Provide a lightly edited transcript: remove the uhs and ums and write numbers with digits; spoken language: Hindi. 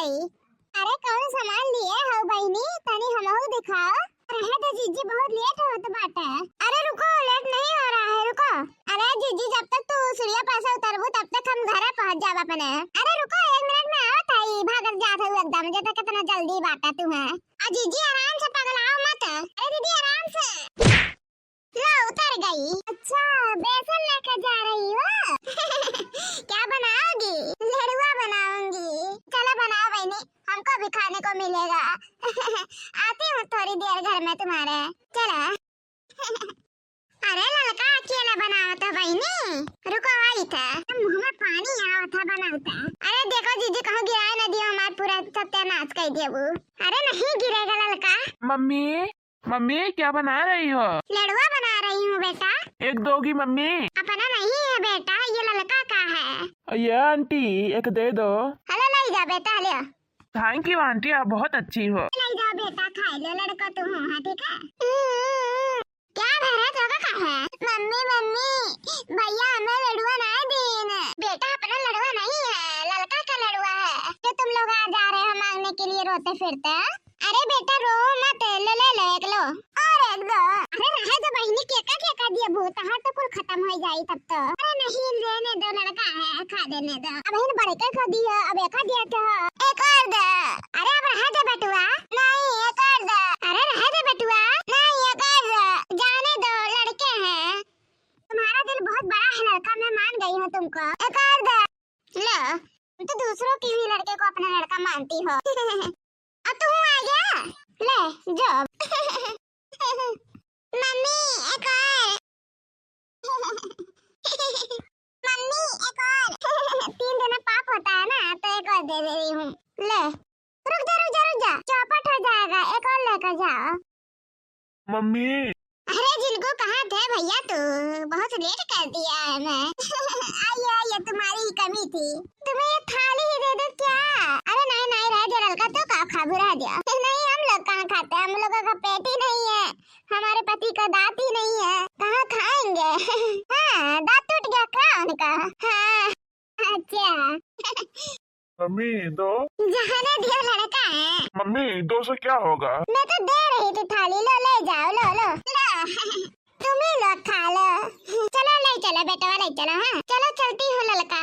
गई। अरे कौन सामान लिए हो बहनी, तनी हमहू दिखाओ। रहे तो जीजी बहुत लेट होत बाटे। अरे रुको, लेट नहीं हो रहा है, रुको। अरे जीजी जब तक तू सूर्या पास उतरबू तब तक हम घरे पहुंच जाब अपने। अरे रुको, 1 मिनट में आवत आई, भागत जात हूँ एकदम, जे तक कितना जल्दी बाटा तू है। जीजी आराम से, पगलाओ मत। अरे दीदी आराम से। लो उतर गई। अच्छा बेसन लेकर जा रही हो। क्या बनाओगी? लड़ुआ बनाऊंगी। चलो बनाओ बहनी, हमको भी खाने को मिलेगा। आती हूँ थोड़ी देर घर में तुम्हारे। चलो। अरे लड़का अकेला बनाओ तो बहनी, रुको आई था, मुँह में पानी आवा था बनाता। अरे देखो जीजी कहूँ गिराए न दियो, हमारे पूरा सत्यानाश कर दिया वो। अरे नहीं गिरेगा लड़का। मम्मी मम्मी क्या बना रही हो? लड़ुआ बना रही हूँ बेटा। एक दोगी मम्मी? अपना नहीं है बेटा, ये लड़का का है। ये आंटी एक दे दो। हेलो ले जा बेटा, ले। थैंक यू आंटी, आप बहुत अच्छी हो। ले जा बेटा, खा लो, लड़का तुम हो, हाँ ठीक है। क्या भरा तो का है? मम्मी मम्मी भैया हमें लड़ुआ नहीं दीन। बेटा अपना लड़ुआ नहीं है, लड़का का लड़ुआ है जो तुम लोग आ जा रहे हो मांगने के लिए रोते फिरते। अरे बेटा रो मत, ले ले लो, एक लो और एक दो। अरे रहे तो बहनी, केका दिया भूत हाथ तो कुल खत्म हो जाई तब तो। अरे नहीं रहने दो, लड़का है, खा देने दो। अब इन बड़े का खा दिया, अब एक दिया तो एक और दे। अरे अब रहे दे बेटुआ, नहीं एक और दे। अरे रहे दे बेटुआ, नहीं एक और दे, जाने दो, लड़के हैं। तुम्हारा दिल बहुत बड़ा है लड़का, मैं मान गई हूँ तुमको। एक और दे। लो, तुम तो दूसरों की भी लड़के को अपना लड़का मानती हो। अब तू आ गया, ले जॉब। मम्मी एक और। मम्मी एक और। 3 दिन पाप होता है ना, तो एक और दे रही हूँ, ले। रुक जा, चौपट हो जाएगा, एक और लेकर जाओ। मम्मी अरे जिनको कहाँ थे भैया, तू बहुत लेट कर दिया है मैं। आइए तुम्हारी ही कमी थी, तुम्हें ये थाली ही दे दो क्या? अरे नहीं रह जा लड़का, तो का खा बुरा दिया। नहीं हम लोग कहाँ खाते, हम लोगों का पेट ही नहीं है, हमारे पति का दांत ही नहीं है, कहाँ खाएंगे। हाँ दांत टूट गया क्या उनका? हाँ अच्छा। मम्मी दो। जाने दियो, लड़का है। मम्मी 2 से क्या होगा? मैं तो दे रही थी थाली, लो ले जाओ, लो। तुम ही लोग खा लो। चलो ले चलो बेटा, ले चलो। हाँ चलो चलती हूँ लड़का।